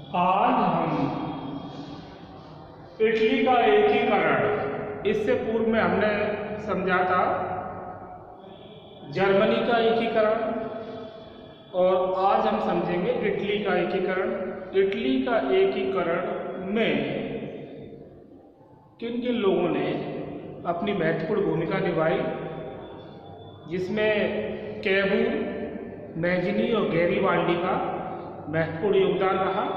आज हम इटली का एकीकरण, इससे पूर्व में हमने समझा था जर्मनी का एकीकरण, और आज हम समझेंगे इटली का एकीकरण। इटली का एकीकरण में किन किन लोगों ने अपनी महत्वपूर्ण भूमिका निभाई, जिसमें कैबूर, मैजिनी और गैरीबाल्डी का महत्वपूर्ण योगदान रहा,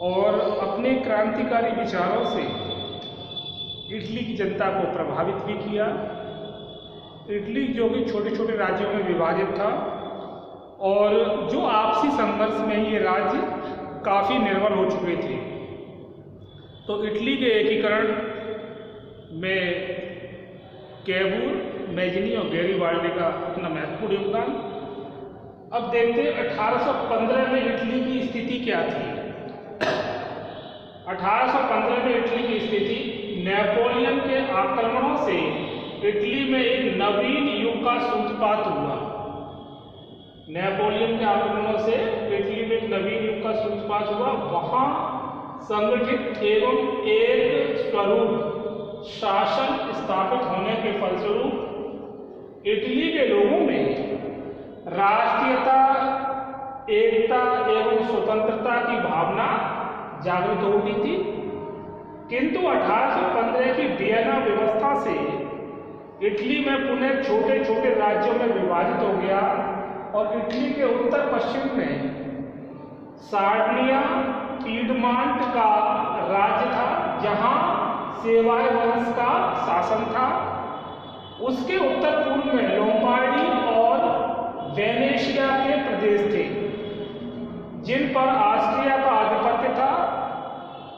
और अपने क्रांतिकारी विचारों से इटली की जनता को प्रभावित भी किया। इटली जो कि छोटे छोटे राज्यों में विभाजित था, और जो आपसी संघर्ष में ये राज्य काफ़ी निर्बल हो चुके थे, तो इटली के एकीकरण में कैबूर, मैजिनी और गैरीबाल्डी का अपना महत्वपूर्ण योगदान। अब देखते हैं 1815 में इटली की स्थिति क्या थी। 1815 में इटली की स्थिति नेपोलियन के आक्रमणों से इटली में एक नवीन युग का सूत्रपात हुआ। नेपोलियन के आक्रमणों से इटली में एक नवीन युग का सूत्रपात हुआ। वहां संगठित एवं एक स्वरूप शासन स्थापित होने के फलस्वरूप इटली के लोगों में राष्ट्रीयता, एकता एवं स्वतंत्रता की भावना जागृत हो उठी थी। किंतु 1815 की वियना व्यवस्था से इटली में पुनः छोटे छोटे राज्यों में विभाजित हो गया, और इटली के उत्तर पश्चिम में सार्डिनिया, पीडमांट का राज्य था, जहां सेवाय वंश का शासन था। उसके उत्तर पूर्व में लोम्बार्डी और वेनेशिया के प्रदेश थे, जिन पर ऑस्ट्रिया का आधिपत्य था।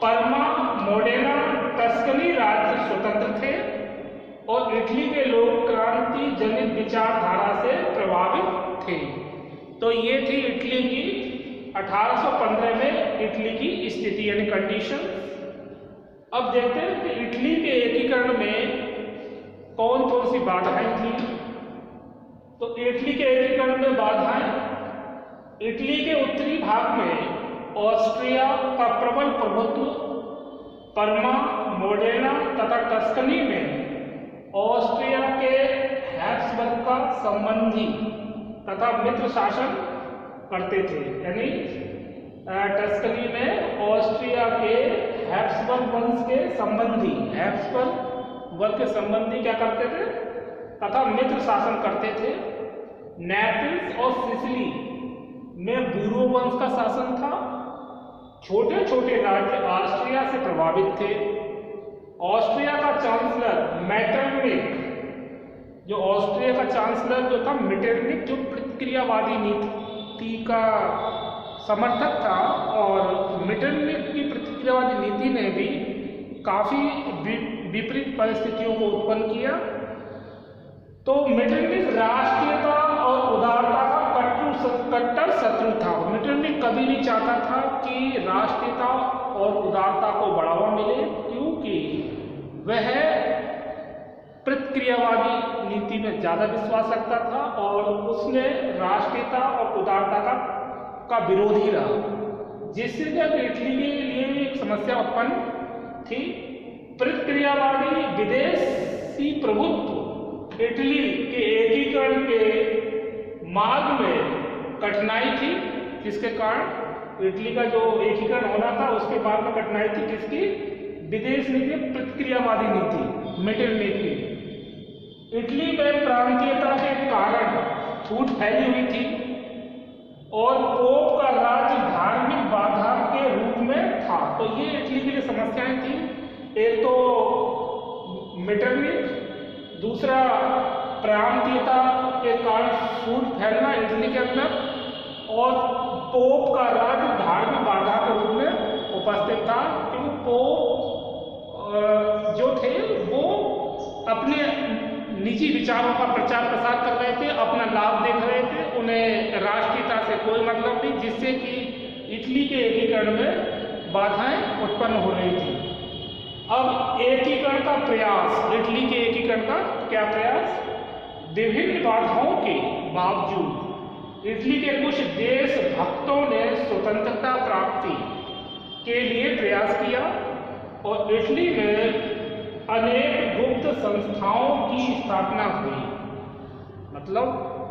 पर्मा, मोडेना, टस्कनी राज्य स्वतंत्र थे, और इटली के लोग क्रांति जनित विचारधारा से प्रभावित थे। तो ये थी इटली की 1815 में इटली की स्थिति यानी कंडीशन। अब देखते हैं कि इटली के एकीकरण में कौन कौन सी बाधाएं थी। तो इटली के एकीकरण में बाधाएं, इटली के उत्तरी भाग में ऑस्ट्रिया का प्रबल प्रभुत्व, पर्मा, मोडेना तथा टस्कनी में ऑस्ट्रिया के हैब्सबर्ग का संबंधी तथा मित्र शासन करते थे। यानी टस्कनी में ऑस्ट्रिया के हैब्सबर्ग वंश के संबंधी, हैब्सबर्ग वर्ग के संबंधी क्या करते थे तथा मित्र शासन करते थे। नेपल्स और सिसिली में बूरो वंश का शासन था। छोटे छोटे राज्य ऑस्ट्रिया से प्रभावित थे। ऑस्ट्रिया का चांसलर मेटरनिक, जो ऑस्ट्रिया का चांसलर जो था मेटरनिक, जो प्रतिक्रियावादी नीति का समर्थक था, और मेटरनिक की प्रतिक्रियावादी नीति ने भी काफी विपरीत परिस्थितियों को उत्पन्न किया। तो मेटरनिक राष्ट्रीयता और उदारता का कट्टर शत्रु था। मेटरनिक कभी नहीं चाहता था कि राष्ट्रीयता और उदारता को बढ़ावा मिले, क्योंकि वह प्रतिक्रियावादी नीति में ज्यादा विश्वास रखता था, और उसने राष्ट्रीयता और उदारता का विरोधी रहा, जिससे जब इटली के लिए एक समस्या उत्पन्न थी। प्रतिक्रियावादी विदेशी प्रभुत्व इटली के एकीकरण के मार्ग में कठिनाई थी, जिसके कारण इटली का जो एकीकरण होना था उसके बाद में कठिनाई थी। किसकी? विदेश नीति, प्रतिक्रियावादी नीति मेटरनिक की। इटली में प्रांतीयता के कारण छूट फैली हुई थी, और पोप का राज्य धार्मिक बाधा के रूप में था। तो ये इटली की जो समस्याएं थी, एक तो मेटरनिक, दूसरा प्रांतीयता के कारण छूट फैलना इटली के अंदर, और पोप का राज्य धार्मिक बाधा के रूप में उपस्थित था। क्योंकि पोप जो थे वो अपने निजी विचारों का प्रचार प्रसार कर रहे थे, अपना लाभ देख रहे थे, उन्हें राष्ट्रीयता से कोई मतलब नहीं, जिससे कि इटली के एकीकरण में बाधाएं उत्पन्न हो रही थी। अब एकीकरण का प्रयास, इटली के एकीकरण का क्या प्रयास? विभिन्न बाधाओं के बावजूद इटली के कुछ देशभक्तों ने स्वतंत्रता प्राप्ति के लिए प्रयास किया और इटली में अनेक गुप्त संस्थाओं की स्थापना हुई। मतलब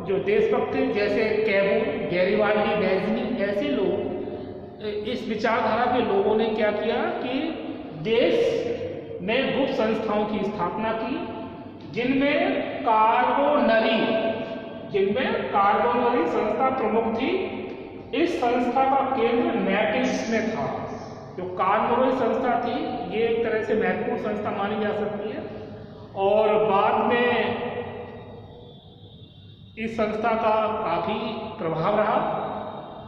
जो देशभक्त जैसे कैमूर, गैरिबाल्डी, मैज़नी, ऐसे लोग, इस विचारधारा के लोगों ने क्या किया कि देश में गुप्त संस्थाओं की स्थापना की, जिनमें कार्बोनरी संस्था प्रमुख थी। इस संस्था का केंद्र नेपिल्स में था। जो कार्बोनरी संस्था थी ये एक तरह से महत्वपूर्ण संस्था मानी जा सकती है और बाद में इस संस्था का काफी प्रभाव रहा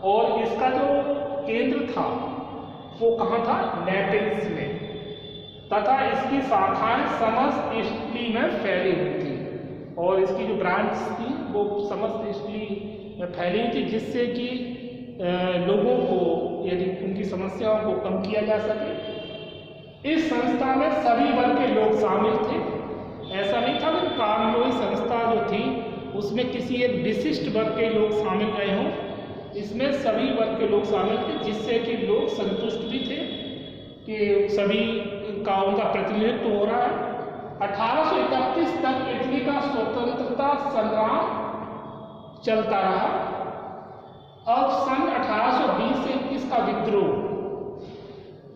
और इसका जो केंद्र था वो कहाँ था? नेपिल्स में, तथा इसकी शाखाएं समस्त इटली में फैली हुई थी और इसकी जो ब्रांच थी वो समस्त इटली में फैली हुई थी, जिससे कि लोगों को यदि उनकी समस्याओं को कम किया जा सके। इस संस्था में सभी वर्ग के लोग शामिल थे। ऐसा नहीं था कि कार्बोनरी संस्था जो थी उसमें किसी एक विशिष्ट वर्ग के लोग शामिल रहे हों। इसमें सभी वर्ग के लोग शामिल थे, जिससे कि लोग संतुष्ट भी थे कि सभी का उनका प्रतिनिधित्व हो रहा है। 1831 तक इटली का स्वतंत्रता संग्राम चलता रहा। अब सन 1820 से 21 का विद्रोह,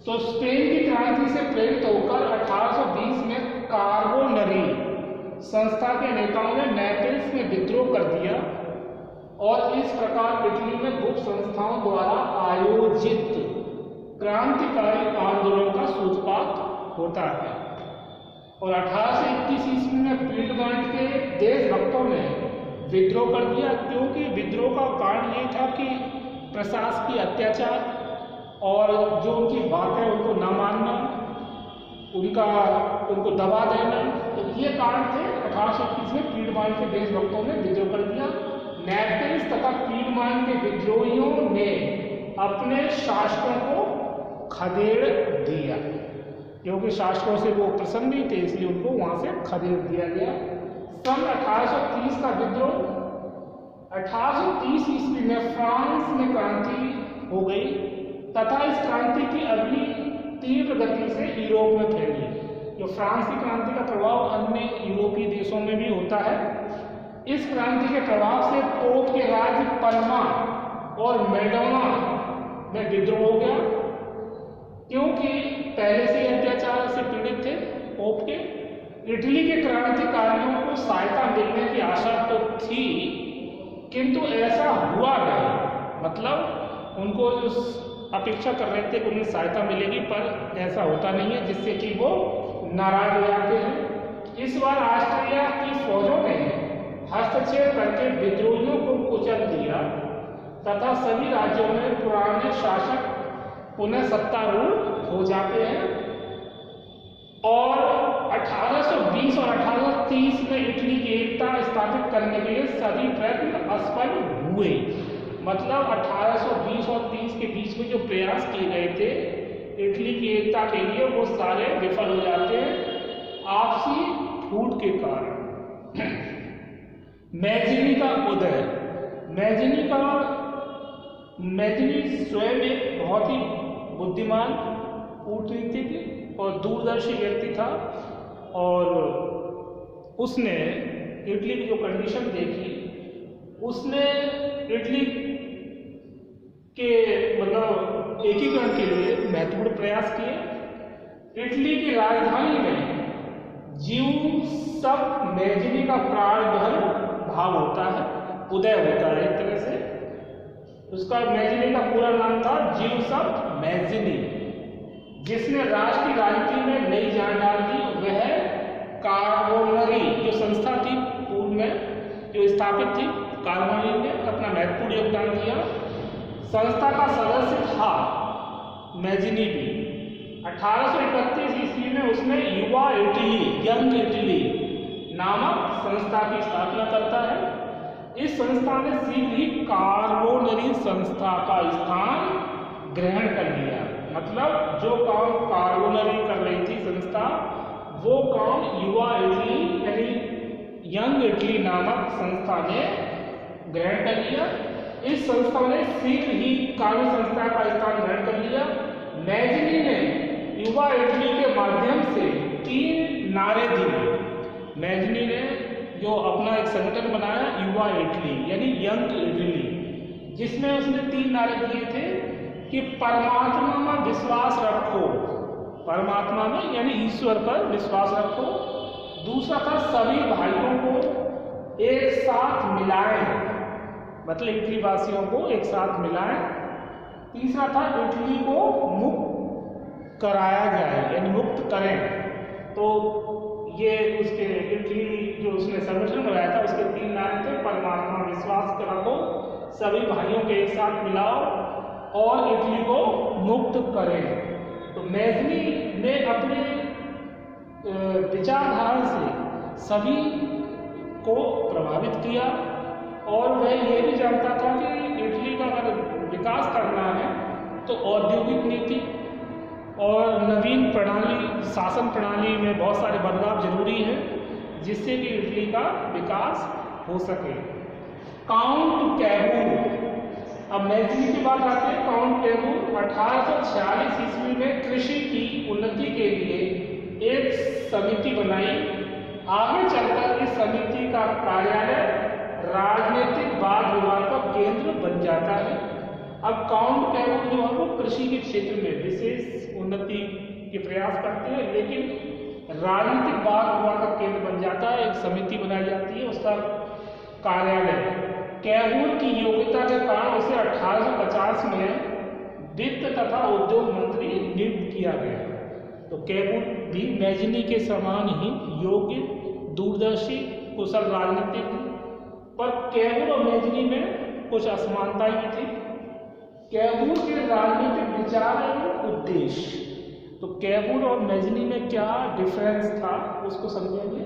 तो स्पेन की क्रांति से प्रेरित होकर 1820 में कार्बोनरी संस्था के नेताओं ने नेपिल्स में विद्रोह कर दिया और इस प्रकार इटली में गुप्त संस्थाओं द्वारा आयोजित क्रांतिकारी आंदोलन का सूत्रपात होता है। और 1821 ईस्वी में पीडमंट के देशभक्तों ने विद्रोह कर दिया, क्योंकि विद्रोह का कारण ये था कि प्रशासकीय अत्याचार और जो उनकी बातें उनको न मानना, उनको दबा देना, तो ये कारण थे। 1821 में पीडमंट के देशभक्तों ने विद्रोह कर दिया। नेपिल्स तथा पीडमंट के विद्रोहियों ने अपने शासकों को खदेड़ दिया, क्योंकि शासकों से वो प्रसन्न नहीं थे, इसलिए उनको वहां से खदेड़ दिया गया। सन 1830 का विद्रोह, 1830 ईस्वी में फ्रांस में क्रांति हो गई तथा इस क्रांति की अगली तीव्र गति से यूरोप में फैली। जो फ्रांस की क्रांति का प्रभाव अन्य यूरोपीय देशों में भी होता है। इस क्रांति के प्रभाव से पोप के राज्य पल्मा और मेडोना में विद्रोह हो गया, क्योंकि पहले से अत्याचार से पीड़ित थे पोप के। इटली के क्रांतिकारियों को सहायता मिलने की आशा तो थी, किंतु ऐसा हुआ नहीं। मतलब उनको जो अपेक्षा कर रहे थे कि उन्हें सहायता मिलेगी, पर ऐसा होता नहीं है, जिससे कि वो नाराज हो जाते हैं। इस बार ऑस्ट्रिया की फौजों ने हस्तक्षेप करके विद्रोहियों को कुचल दिया तथा सभी राज्यों में पुराने शासक पुनः सत्तारूढ़ हो जाते हैं। और 1820 और 1830 में इटली की एकता स्थापित करने के लिए सभी प्रयत्न असफल हुए। मतलब 1820 और 30 के बीच में जो प्रयास किए गए थे इटली की एकता के लिए, वो सारे विफल हो जाते हैं आपसी फूट के कारण। मैज़नी का उदय। मैज़नी स्वयं एक बहुत ही बुद्धिमान, कूटनीतिज्ञ और दूरदर्शी व्यक्ति था और उसने इटली की जो कंडीशन देखी, उसने इटली के मतलब एकीकरण के लिए महत्वपूर्ण प्रयास किए। इटली की राजधानी में ज्यूसप मैज़नी का प्रारंभ भाव होता है, उदय होता है एक तरह से। उसका मैज़नी का पूरा नाम था ज्यूसप मैज़नी, जिसने राष्ट्रीय राजनीति में नई जान डाल दी। वह कार्बोनरी जो संस्था थी पूर्व में जो स्थापित थी, कार्बोनरी ने अपना महत्वपूर्ण योगदान दिया। संस्था का सदस्य था मैज़नी भी। 1831 ईस्वी में उसने युवा इटली, यंग इटली नामक संस्था की स्थापना करता है। इस संस्था ने शीघ्र ही कार्बोनरी संस्था का स्थान ग्रहण कर लिया। मतलब जो काम कार्बोनरी कर रही थी संस्था, वो काम युवा इटली यानी यंग इटली नामक संस्था ने ग्रहण कर लिया। इस संस्था ने शीघ्र ही कानूनी संस्था का स्थान ग्रहण कर लिया। मैजनी ने युवा इटली के माध्यम से 3 नारे दिए। मैजनी ने जो अपना एक संगठन बनाया युवा इटली यानी यंग इटली, जिसमें उसने 3 नारे दिए थे कि परमात्मा में विश्वास रखो, परमात्मा में यानी ईश्वर पर विश्वास रखो। दूसरा था सभी भाइयों को एक साथ मिलाएं, मतलब इटली वासियों को एक साथ मिलाएं। तीसरा था इटली को मुक्त कराया जाए यानी मुक्त करें। तो ये उसके इटली जो उसने संगठन बनाया था उसके 3 नारे थे, परमात्मा विश्वास रखो, सभी भाइयों को एक साथ मिलाओ और इटली को मुक्त करें। तो मैजनी ने अपने विचारधारा से सभी को प्रभावित किया और वह ये भी जानता था कि इटली का अगर विकास करना है तो औद्योगिक नीति और नवीन प्रणाली, शासन प्रणाली में बहुत सारे बदलाव जरूरी है जिससे कि इटली का विकास हो सके। काउंट कैबूल, अब मैजनी की बात आती है। काउंट कैबूल 1846 ईस्वी में कृषि की उन्नति के लिए एक समिति बनाई। आगे चलकर इस समिति का कार्यालय राजनीतिक वाद विवाद का केंद्र बन जाता है। अब काउंट कैबूल जो है वो कृषि के क्षेत्र में विशेष उन्नति के प्रयास करते हैं, लेकिन राजनीतिक वाद विवाद का केंद्र बन जाता है। एक समिति बनाई जाती है, उसका कार्यालय कैबूल की योग्यता के कारण उसे 1850 में वित्त तथा उद्योग मंत्री नियुक्त किया गया। तो कैबूल भी मैजनी के समान ही योग्य, दूरदर्शी, कुशल राजनीतिक, पर कैबूल और मैजनी में कुछ असमानताएं भी थी। कैबूल के राजनीतिक विचार एवं उद्देश्य, तो कैबूल और मैजनी में क्या डिफरेंस था उसको समझेंगे।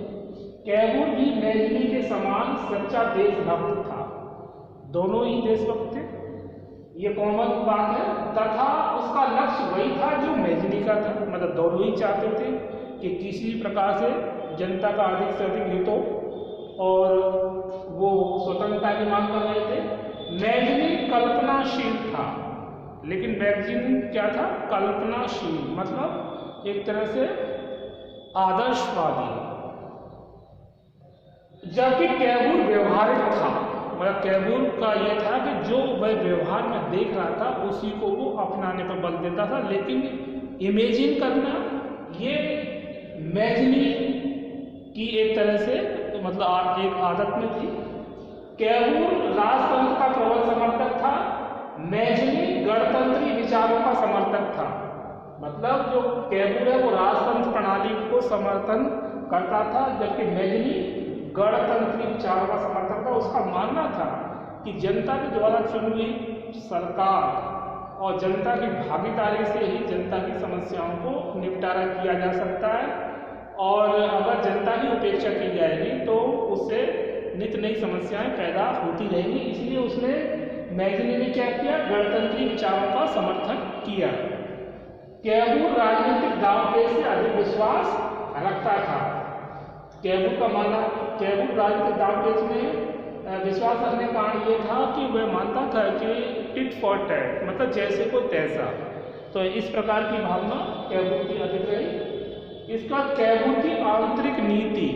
कैबूल भी मैजनी के समान सच्चा देशभक्त था, दोनों ही देशभक्त थे, ये कॉमन बात है। तथा उसका लक्ष्य वही था जो मैजनी का था, मतलब दोनों ही चाहते थे कि किसी प्रकार से जनता का अधिक से अधिक हित हो और वो स्वतंत्रता की मांग कर रहे थे। मैजनी कल्पनाशील था, लेकिन मैगजीन क्या था? कल्पनाशील, मतलब एक तरह से आदर्शवादी। जबकि कैबूल व्यवहारिक था, मतलब कैबूल का यह था कि जो वह व्यवहार में देख रहा था उसी को वो अपनाने पर बल देता था। लेकिन इमेजिन करना ये मैजनी की एक तरह से मतलब एक आदत में थी। कैबूल राजतंत्र का प्रबल समर्थक था, मैजनी गणतंत्री विचारों का समर्थक था। मतलब जो कैबूल है वो राजतंत्र प्रणाली को समर्थन करता था, जबकि मैजनी गणतंत्री विचारों का समर्थक था। उसका मानना था कि जनता के द्वारा चुनी हुई सरकार और जनता की भागीदारी से ही जनता की समस्याओं को निपटारा किया जा सकता है, और अगर जनता की उपेक्षा की जाएगी तो उससे नित नई समस्याएं पैदा होती रहेंगी। इसलिए उसने मैजनी ने क्या किया? गणतंत्री विचारों का समर्थन किया। कैबूल राजनीतिक दांवपेच से अधिक विश्वास रखता था। कैबूल का मानना, कैबूल राजनीतिक दांवपेच में विश्वास रखने का कारण ये था कि वह मानता था कि टिट फॉर टैट, मतलब जैसे को तैसा। तो इस प्रकार की भावना कैबूल की अधिक रही। इसका कैबूल की आंतरिक नीति,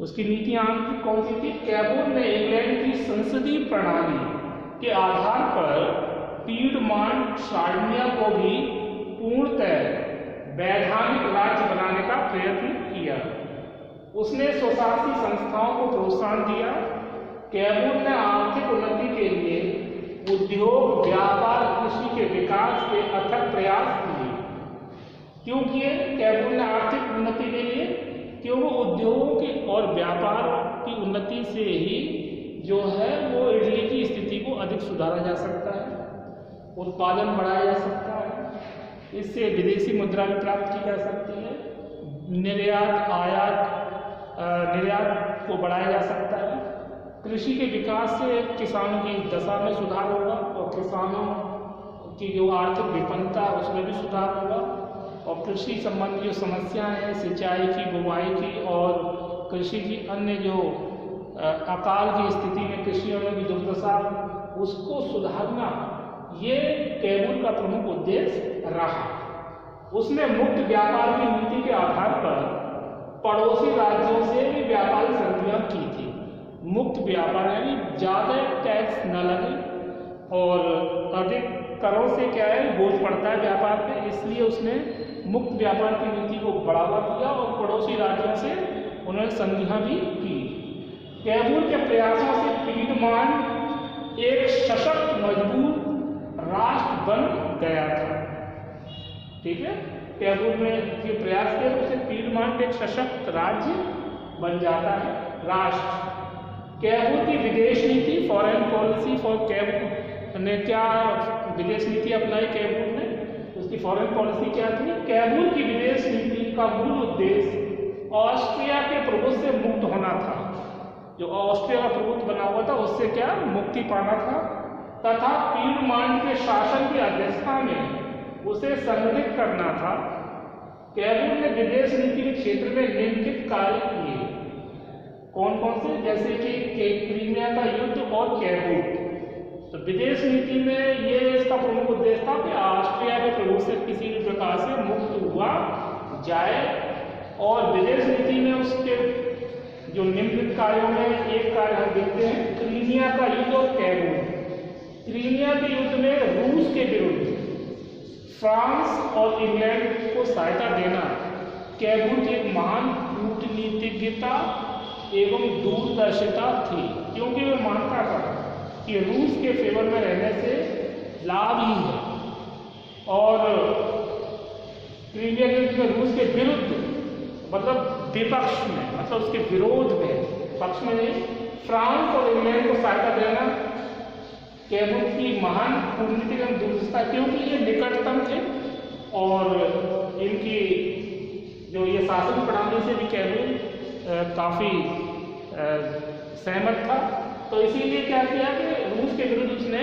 उसकी नीति आंतरिक कौन सी थी? कैबूल ने इंग्लैंड की संसदीय प्रणाली के आधार पर पीडमॉन्ट सार्डिनिया को भी पूर्णतः वैधानिक राज्य बनाने का प्रयत्न किया। उसने स्वशासी संस्थाओं को प्रोत्साहन दिया। कैबूल ने आर्थिक उन्नति के लिए उद्योग, व्यापार, कृषि के विकास के अथक प्रयास किए। क्यों किए कैबूल ने आर्थिक उन्नति के लिए? क्यों? वो उद्योगों की और व्यापार की उन्नति से ही जो है वो इटली की स्थिति को अधिक सुधारा जा सकता है, उत्पादन बढ़ाया जा सकता है, इससे विदेशी मुद्रा भी प्राप्त की जा सकती है, निर्यात आयात निर्यात को बढ़ाया जा सकता है। कृषि के विकास से किसानों की दशा में सुधार होगा और किसानों की जो आर्थिक विपन्नता उसमें भी सुधार होगा, और कृषि संबंधी जो समस्याएं हैं, सिंचाई की, बुवाई की और कृषि की अन्य जो अकाल की स्थिति में कृषियों में भी दुर्दशा उसको सुधारना, ये कैबूल का प्रमुख उद्देश्य रहा। उसने मुक्त व्यापार की नीति के आधार पर पड़ोसी राज्यों से भी व्यापारिक संधियां की थी। मुक्त व्यापार यानी ज़्यादा टैक्स न लगे और अधिक करों से क्या है बोझ पड़ता है व्यापार पे, इसलिए उसने मुक्त व्यापार की नीति को बढ़ावा दिया और पड़ोसी राज्यों से उन्होंने संधियां भी की। कैबूल के प्रयासों से पीडमान एक सशक्त मजबूत राष्ट्र बन गया था। ठीक है, कैबूल में ये प्रयास किया तो उसे पीडमान एक सशक्त राज्य बन जाता है, राष्ट्र। कैबूल की विदेश नीति, फॉरेन पॉलिसी फॉर कैबूल ने क्या विदेश नीति अपनाई कैबूल ने, उसकी फॉरेन पॉलिसी क्या थी? कैबूल की विदेश नीति का मूल उद्देश्य ऑस्ट्रिया के प्रभुत्व से मुक्त होना था। जो ऑस्ट्रिया का प्रभुत्व बना हुआ था उससे क्या मुक्ति पाना था, तथा पीडमान के शासन की अध्यक्षता में उसे संगठित करना था। कैबूल ने विदेश नीति के क्षेत्र में निम्नलिखित कार्य किए। कौन कौन से? जैसे कि क्रीमिया का युद्ध और कैबूल। तो विदेश नीति में ये इसका प्रमुख उद्देश्य था कि ऑस्ट्रिया के प्रभुत्व से किसी भी प्रकार से मुक्त हुआ जाए। और विदेश नीति में उसके जो निम्नलिखित कार्यों में एक कार्य हम देखते हैं, क्रीमिया का युद्ध और कैबूल। क्रीमिया के युद्ध में रूस के विरुद्ध फ्रांस और इंग्लैंड को सहायता देना कैबूल की एक महान कूटनीतिज्ञता एवं दूरदर्शिता थी, क्योंकि वह मानता था कि रूस के फेवर में रहने से लाभ ही है। और क्रीमिया के युद्ध में रूस के विरुद्ध मतलब विपक्ष में, मतलब उसके विरोध में, पक्ष में नहीं, फ्रांस और इंग्लैंड को सहायता देना कैबूल की महान कूटनीतिक दूरदर्शिता, क्योंकि ये निकटतम थे और इनकी जो ये शासन प्रणाली से भी कैबूल काफ़ी सहमत था। तो इसीलिए क्या किया कि रूस के विरुद्ध उसने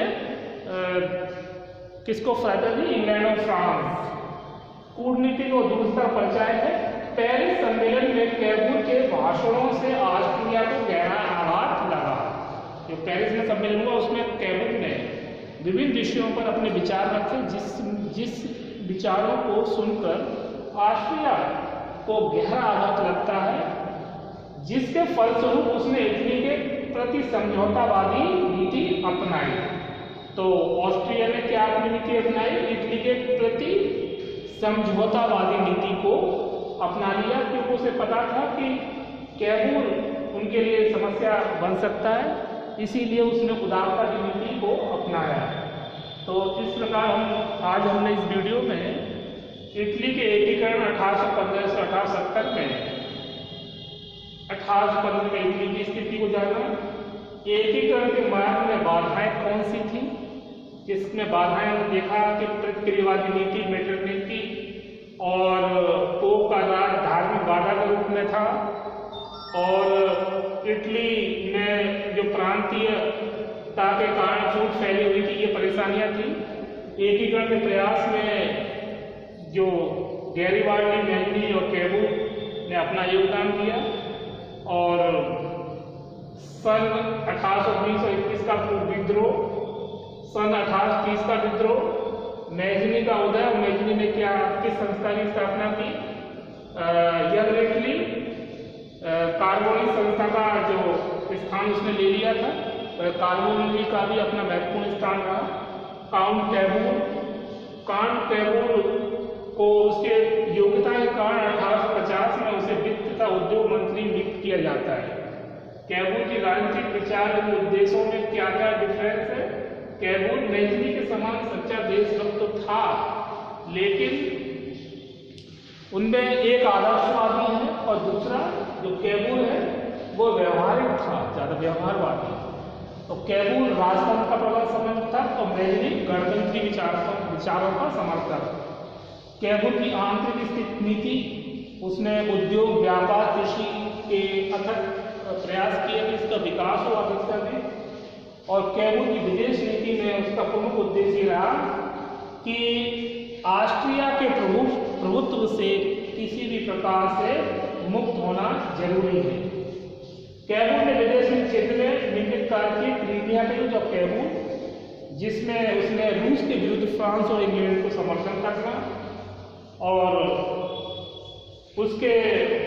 किसको फायदा दी? इंग्लैंड और फ्रांस। कूटनीतिक और दूरदर्शिता पंचायत है। पेरिस सम्मेलन में कैबूल के भाषणों से ऑस्ट्रिया को गहरा आघात लगा। जो पेरिस में सम्मेलन हुआ उसमें कैबूल ने विभिन्न विषयों पर अपने विचार रखे, जिस विचारों को सुनकर ऑस्ट्रिया को गहरा आघात लगता है, जिसके फलस्वरूप उसने इटली के प्रति समझौतावादी नीति अपनाई। तो ऑस्ट्रिया ने क्या अपनी नीति अपनाई? इटली के प्रति समझौतावादी नीति को अपना लिया, क्योंकि उसे पता था कि कैबूल उनके लिए समस्या बन सकता है, इसीलिए उसने उदारता की नीति को अपनाया। तो इस प्रकार आज हमने इस वीडियो में इटली के एकीकरण 1815 से 1870 में 1815 में इटली की स्थिति को जाना। एकीकरण के मार्ग में बाधाएं कौन सी थी? इसमें बाधाएं हमने देखा कि प्रतिक्रियावादी नीति, मेटर नीति और पोप का राज धार्मिक बाधा के रूप में था। और इटली में जो प्रांतीयता के कारण छूट फैली हुई थी, ये परेशानियां थी। एकीकरण के प्रयास में जो गैरिबाल्डी, मेजनी और कैबूल ने अपना योगदान दिया और सन 1820 और 21 का विद्रोह, सन 1830 का विद्रोह, मेजनी का उदय। और मेजनी ने क्या किस संस्था की स्थापना की? यंग इटली कार्बोनी संस्था का जो स्थान उसने ले लिया था। कार्बोनी का भी अपना महत्वपूर्ण स्थान रहा। काउंट कैबूल को उसके योग्यता के कारण 1850 में उसे वित्त तथा उद्योग मंत्री नियुक्त किया जाता है। कैबूल की राजनीतिक विचार और उद्देश्यों में क्या क्या डिफरेंस है? कैबूल मेजनी के समान सच्चा देशभक्त तो था, लेकिन उनमें एक आदर्शवादी है और दूसरा जो कैबूल है वो व्यवहारिक था, ज़्यादा व्यवहारवादी। तो कैबूल राजतंत्र का प्रबल समर्थक था और मेजनी गणतंत्री विचारों का समर्थक। कैबूल की आंतरिक नीति, उसने उद्योग, व्यापार, कृषि के अथक प्रयास किए कि इसका विकास हो अधिकतर में। और कैबूल की विदेश नीति में उसका प्रमुख उद्देश्य रहा कि ऑस्ट्रिया के प्रभुत्व से किसी भी प्रकार से मुक्त होना जरूरी है। कैबूल ने विदेश क्षेत्र में निम्नलिखित कार्य किए: क्रीमिया के युद्ध और कैबूल, जिसमें उसने रूस के विरुद्ध फ्रांस और इंग्लैंड को समर्थन करना और उसके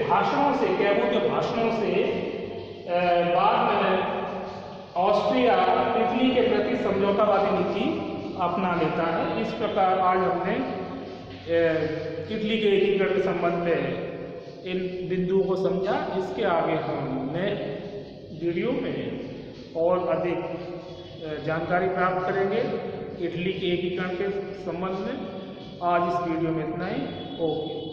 भाषणों से, कैमू के भाषणों से बाद में ऑस्ट्रिया इटली के प्रति समझौतावादी नीति अपना लेता है। इस प्रकार आज हमने इटली के एकीकरण के संबंध में इन बिंदुओं को समझा। इसके आगे हम नए वीडियो में और अधिक जानकारी प्राप्त करेंगे इटली के एकीकरण के संबंध में। आज इस वीडियो में इतना ही। ओके।